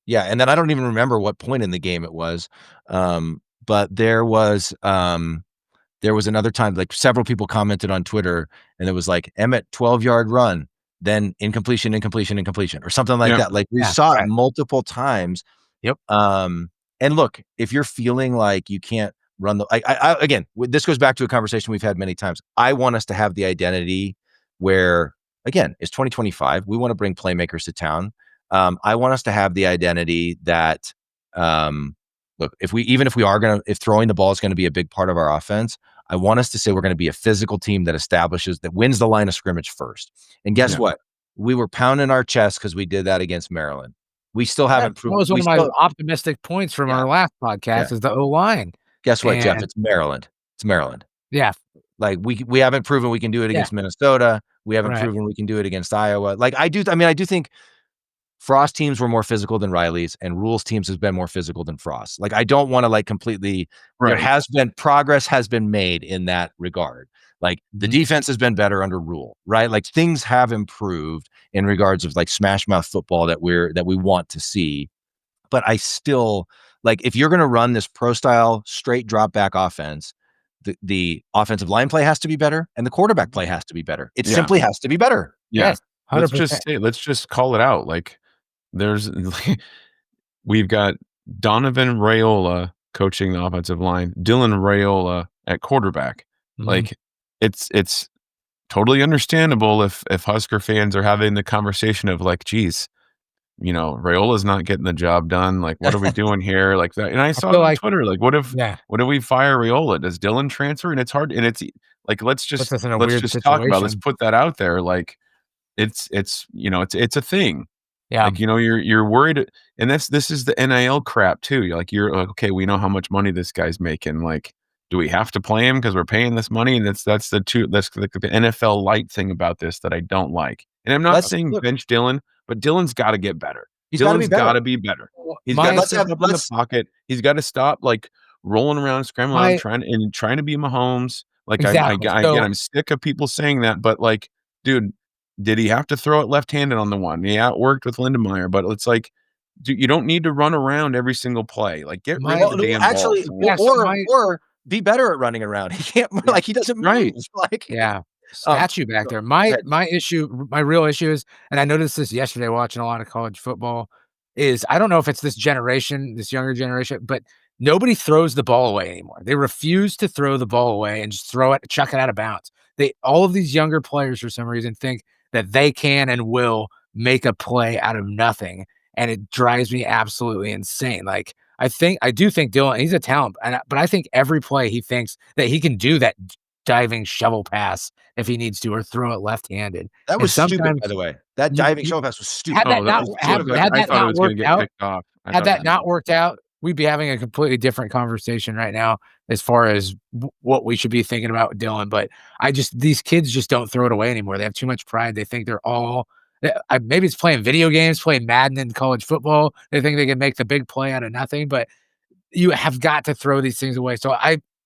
Yeah. And then I don't even remember what point in the game it was. But there was another time, like several people commented on Twitter, and it was like Emmett 12-yard run, then incompletion, or something like that. Like we saw it multiple times. Yep. And look, if you're feeling like you can't run again, this goes back to a conversation we've had many times. I want us to have the identity where, again, it's 2025. We want to bring playmakers to town. I want us to have the identity that, look, if throwing the ball is going to be a big part of our offense, I want us to say we're going to be a physical team that wins the line of scrimmage first. And guess what? We were pounding our chest because we did that against Maryland. We still haven't proven. That was one of my optimistic points from our last podcast is the O-line. Guess what, Jeff? It's Maryland. Yeah. Like we haven't proven we can do it against Minnesota. We haven't proven we can do it against Iowa. Like I do think Frost teams were more physical than Riley's, and Rule's teams has been more physical than Frost. Like I don't want to completely. There has been progress has been made in that regard. Like the defense has been better under Rule, right? Like things have improved in regards of like smash mouth football that we want to see. But I still if you're going to run this pro style straight drop back offense, the offensive line play has to be better, and the quarterback play has to be better. It simply has to be better. Yeah. Yes, let's just call it out. Like we've got Donovan Raiola coaching the offensive line, Dylan Raiola at quarterback. Like it's totally understandable if Husker fans are having the conversation of like, geez, Raiola's not getting the job done. Like, what are we doing here? Like that. And I saw it on Twitter. Like, what if we fire Raiola? Does Dylan transfer? And it's hard. And it's like, let's just talk about. Let's put that out there. Like, it's a thing. Yeah. Like, you're worried, and this is the NIL crap too. You're like, okay, we know how much money this guy's making. Like, do we have to play him because we're paying this money? And that's the NFL light thing about this that I don't like. And I'm not saying bench Dylan, but Dylan's got to get better. Dylan's got to be better. He's got to step up in the pocket. He's got to stop rolling around, scrambling around, trying to be Mahomes. Like exactly. I'm sick of people saying that, but dude, did he have to throw it left-handed on the one? He outworked with Lindemeyer, but it's like, you don't need to run around every single play. Like, get rid of the damn ball. Or be better at running around. He can't he doesn't move. Statue back there. My real issue is, and I noticed this yesterday watching a lot of college football, is I don't know if it's this younger generation, but nobody throws the ball away anymore. They refuse to throw the ball away and just chuck it out of bounds. All of these younger players for some reason think that they can and will make a play out of nothing. And it drives me absolutely insane. Like, I do think Dylan, he's a talent, but I think every play he thinks that he can do that diving shovel pass if he needs to, or throw it left-handed. That was stupid, by the way. That diving shovel pass was stupid. Had that not worked out, we'd be having a completely different conversation right now as far as what we should be thinking about with Dylan. But these kids just don't throw it away anymore. They have too much pride. They think they're all, maybe it's playing video games, playing Madden in college football. They think they can make the big play out of nothing, but you have got to throw these things away. So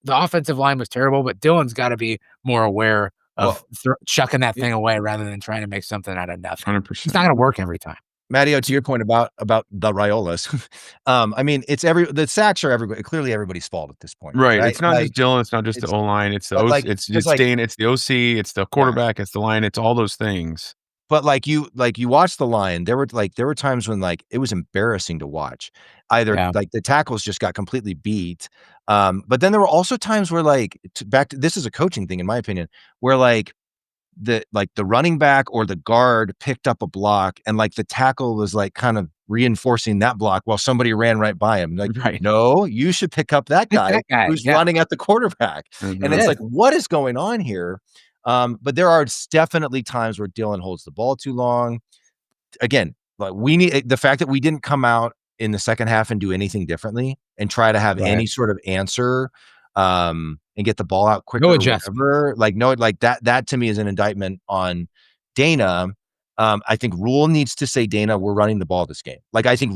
the offensive line was terrible, but Dylan's got to be more aware of chucking that thing away rather than trying to make something out of nothing. 100%. It's not going to work every time. Matteo, to your point about the Raiolas, I mean, the sacks are clearly everybody's fault at this point, right? It's not just Dylan, it's not just the O-line, it's the OC, it's Dane, it's the OC, it's the quarterback, it's the line, it's all those things. But you watch the line, there were times when it was embarrassing to watch. Either the tackles just got completely beat, but then there were also times where this is a coaching thing in my opinion, where the running back or the guard picked up a block and the tackle was kind of reinforcing that block while somebody ran right by him. No, you should pick up that guy who's running at the quarterback. Mm-hmm. And it's what is going on here? But there are definitely times where Dylan holds the ball too long. Again, we need the fact that we didn't come out in the second half and do anything differently and try to have any sort of answer and get the ball out quicker. No adjustment. That to me is an indictment on Dana. I think Rule needs to say, Dana, we're running the ball this game. I think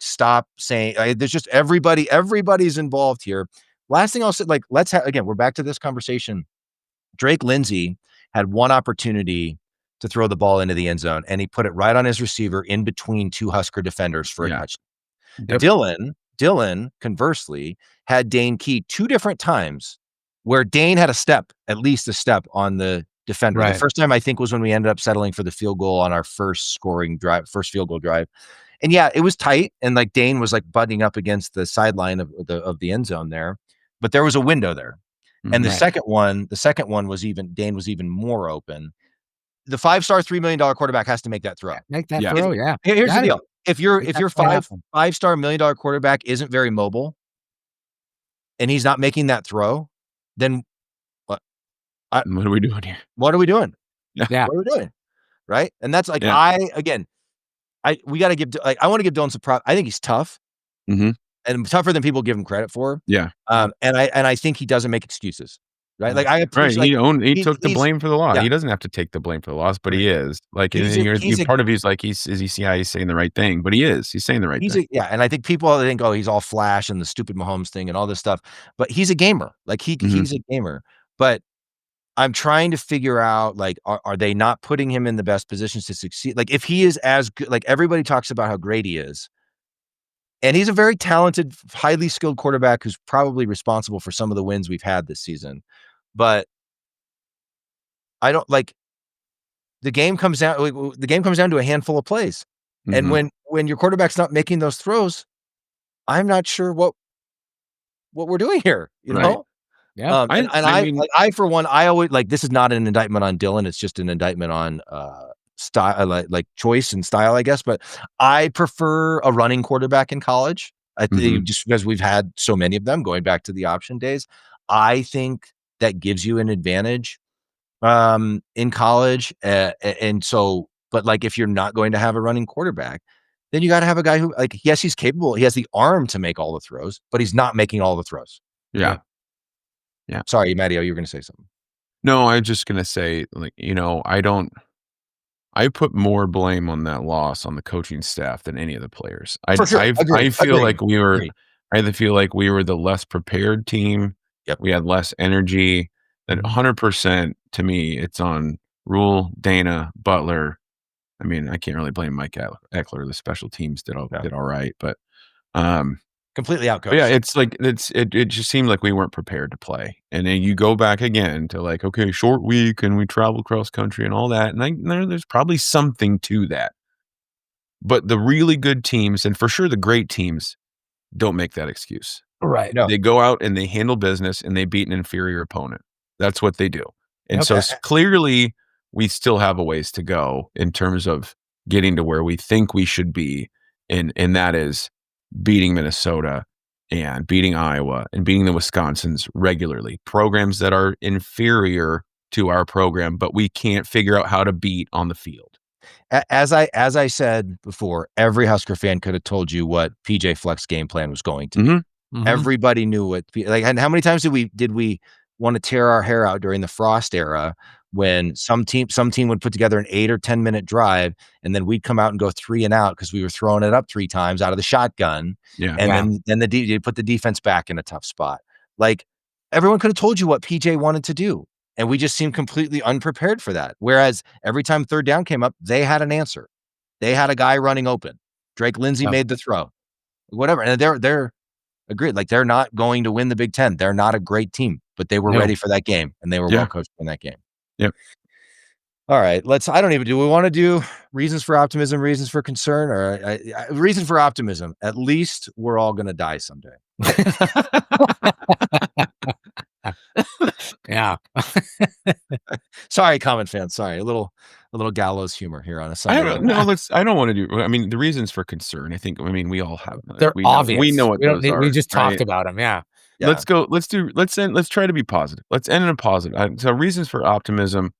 stop saying there's just everybody's involved here. Last thing I'll say, we're back to this conversation. Drake Lindsay had one opportunity to throw the ball into the end zone, and he put it right on his receiver in between two Husker defenders for a touchdown. Yep. Dylan, conversely, had Dane Key two different times where Dane had at least a step on the defender. Right. The first time I think was when we ended up settling for the field goal on our first field goal drive. And it was tight, and Dane was butting up against the sideline of the end zone there, but there was a window there. And the second one was Dane was even more open. The 5-star $3 million quarterback has to make that throw. Make that throw, yeah. Here's the deal. If your 5-star $1 million quarterback isn't very mobile and he's not making that throw, then what? What are we doing here? What are we doing? Yeah. What are we doing? Right? And that's we got to give I want to give Dylan some props. I think he's tough. Mm-hmm. And tougher than people give him credit for. Yeah. And I think he doesn't make excuses. Right. I appreciate he took the blame for the loss. Yeah. He doesn't have to take the blame for the loss, but he is. Part of he's he's saying the right thing, but he's saying the right thing. And I think people think, he's all flash and the stupid Mahomes thing and all this stuff. But he's a gamer. He's a gamer. But I'm trying to figure out, are they not putting him in the best positions to succeed? If he is as good, everybody talks about how great he is. And he's a very talented, highly skilled quarterback who's probably responsible for some of the wins we've had this season. But I don't the game comes down to a handful of plays. Mm-hmm. And when your quarterback's not making those throws, I'm not sure what we're doing here, you know? Yeah. I for one, I always this is not an indictment on Dylan, it's just an indictment on style, choice and style, I guess. But I prefer a running quarterback in college. I think just because we've had so many of them going back to the option days, I think that gives you an advantage in college. And so, but if you're not going to have a running quarterback, then you got to have a guy who yes, he's capable. He has the arm to make all the throws, but he's not making all the throws. Yeah. Sorry, Matteo, you were going to say something. No, I'm just going to say, I put more blame on that loss on the coaching staff than any of the players. I feel like we were the less prepared team. Yep. We had less energy. That 100% to me, it's on Rule, Dana, Butler. I mean, I can't really blame Mike Eckler. The special teams did all right, but completely outcoached. Yeah, it just seemed like we weren't prepared to play. And then you go back again to okay, short week and we travel cross country and all that. And there's probably something to that. But the really good teams, and for sure the great teams, don't make that excuse. Right. No. They go out and they handle business and they beat an inferior opponent. That's what they do. And so clearly we still have a ways to go in terms of getting to where we think we should be. And that is beating Minnesota and beating Iowa and beating the Wisconsins regularly. Programs that are inferior to our program, but we can't figure out how to beat on the field. As I said before, every Husker fan could have told you what PJ Fleck's game plan was going to be. Mm-hmm. Everybody knew what and how many times did we want to tear our hair out during the Frost era when some team would put together an 8 or 10 minute drive and then we'd come out and go 3 and out because we were throwing it up 3 times out of the shotgun. Yeah. And then you put the defense back in a tough spot. everyone could have told you what PJ wanted to do. And we just seemed completely unprepared for that. Whereas every time third down came up, they had an answer. They had a guy running open. Drake Lindsay made the throw. Whatever. And they're agreed. Like, they're not going to win the Big Ten. They're not a great team, but they were ready for that game, and they were well coached in that game. Yep. All right. Do we want to do reasons for optimism, reasons for concern, or reason for optimism? At least we're all going to die someday. Yeah. Sorry, Common fans. Sorry, a little gallows humor here on a Sunday. I don't want to do. I mean, the reasons for concern. I think. I mean, we all have. They're obvious. We know what those are. We just talked about them. Yeah. Let's go. Let's try to be positive. Let's end in a positive. So reasons for optimism.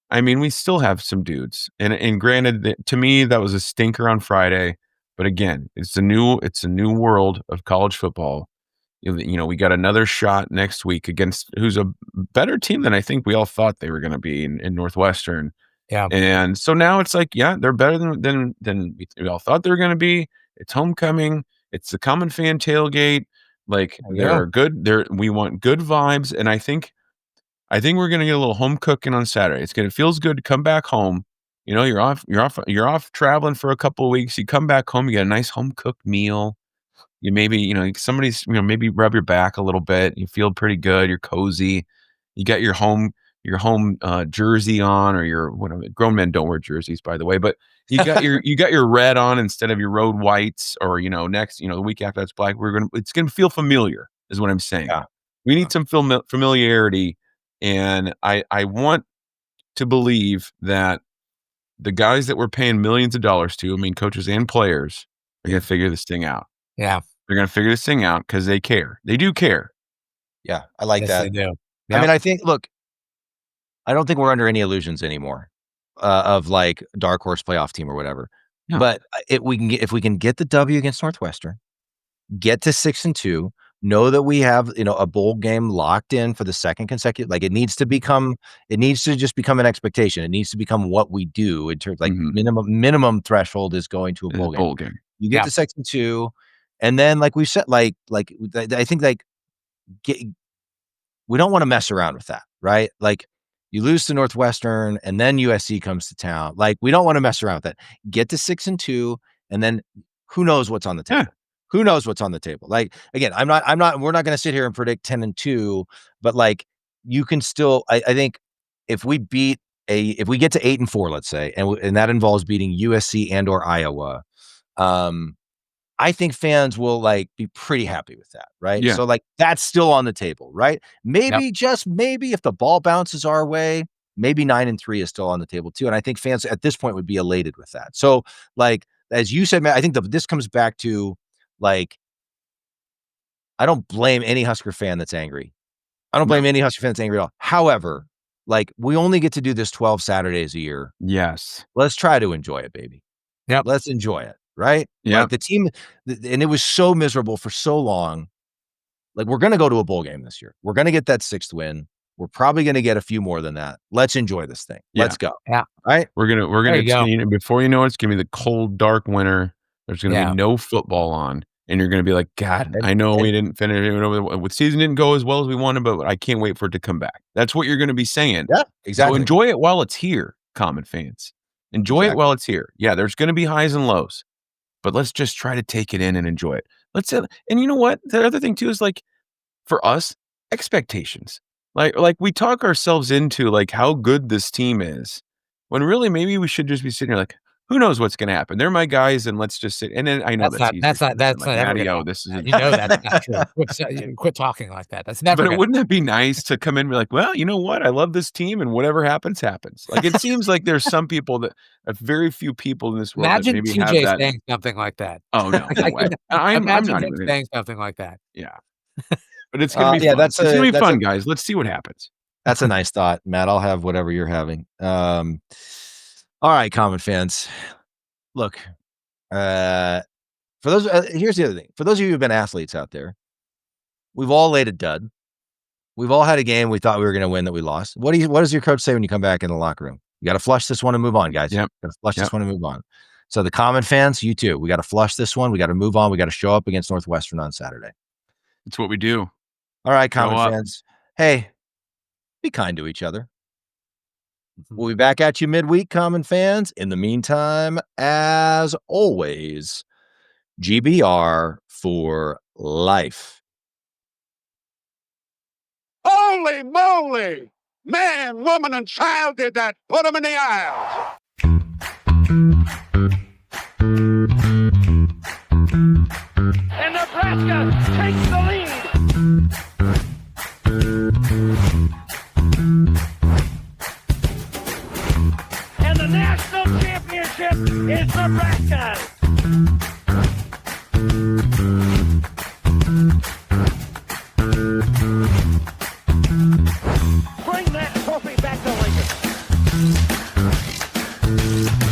I mean, we still have some dudes, and granted, to me, that was a stinker on Friday. But again, it's a new world of college football. You know, we got another shot next week against who's a better team than I think we all thought they were going to be in Northwestern. Yeah. And so now it's like, yeah, they're better than we all thought they were going to be. It's homecoming. It's the Common Fan tailgate. Like, they're good. We want good vibes. And I think we're going to get a little home cooking on Saturday. It feels good to come back home. You know, you're off traveling for a couple of weeks. You come back home, you get a nice home cooked meal. You maybe, somebody's, maybe rub your back a little bit. You feel pretty good. You're cozy. You got your home jersey on, or your whatever. Grown men don't wear jerseys, by the way, but you got your red on instead of your road whites, or, next, the week after that's black. It's going to feel familiar is what I'm saying. Yeah. We need some familiarity. And I want to believe that the guys that we're paying millions of dollars to, I mean, coaches and players, are going to figure this thing out. Yeah. They're going to figure this thing out because they care. They do care. Yeah, I like that. They do. Yep. I mean, I don't think we're under any illusions anymore of like dark horse playoff team or whatever. No. But if we can get the W against Northwestern, get to 6-2, know that we have a bowl game locked in for the second consecutive. Like, it needs to just become an expectation. It needs to become what we do in terms, like, minimum threshold is going to a bowl game. You get to 6-2. And then, like we said, I think, we don't want to mess around with that, right? Like, you lose to Northwestern, and then USC comes to town. Like, we don't want to mess around with that. Get to 6-2, and then who knows what's on the table? Yeah. Who knows what's on the table? Like, again, we're not going to sit here and predict 10-2, but like, you can still. I think if we get to 8-4, let's say, and that involves beating USC and or Iowa. I think fans will be pretty happy with that, right? Yeah. So that's still on the table, right? Maybe just maybe if the ball bounces our way, maybe 9-3 is still on the table too. And I think fans at this point would be elated with that. So as you said, Matt, I think this comes back to I don't blame any Husker fan that's angry. I don't blame any Husker fan that's angry at all. However, we only get to do this 12 Saturdays a year. Yes. Let's try to enjoy it, baby. Yep. Let's enjoy it. Right? Yeah. The team, and it was so miserable for so long. We're going to go to a bowl game this year. We're going to get that 6th win. We're probably going to get a few more than that. Let's enjoy this thing. Yeah. Let's go. Yeah. All right. We're going to, before you know it's going to be the cold, dark winter. There's going to be no football on. And you're going to be like, God, I know we didn't finish. The season didn't go as well as we wanted, but I can't wait for it to come back. That's what you're going to be saying. Yeah, exactly. So enjoy it while it's here, Common fans. Enjoy it while it's here. Yeah, there's going to be highs and lows. But let's just try to take it in and enjoy it. And you know what? The other thing too is for us, expectations. Like we talk ourselves into how good this team is, when really maybe we should just be sitting here who knows what's going to happen? They're my guys, and let's just sit. And then I know that's not ever this is that's not true. Quit talking like that. That's never. But wouldn't that be nice to come in and be like, well, you know what? I love this team, and whatever happens, happens. It seems like there's some people very few people in this world. Imagine that maybe TJ have that. saying something like that. Oh no, way. I'm not even saying something like that. Yeah, but it's gonna be fun. It's gonna be fun, guys. Let's see what happens. That's a nice thought, Matt. I'll have whatever you're having. All right, Common fans. Look, for those, here's the other thing. For those of you who've been athletes out there, we've all laid a dud. We've all had a game we thought we were going to win that we lost. What does your coach say when you come back in the locker room? You got to flush this one and move on, guys. Yep. Got to flush this one and move on. So the Common fans, you too. We got to flush this one. We got to move on. We got to show up against Northwestern on Saturday. It's what we do. All right, Common fans. Hey, be kind to each other. We'll be back at you midweek, Common fans. In the meantime, as always, GBR for life. Holy moly! Man, woman, and child did that. Put them in the aisles. And Nebraska takes the lead. And the national championship is Nebraska. Bring that trophy back to Lincoln.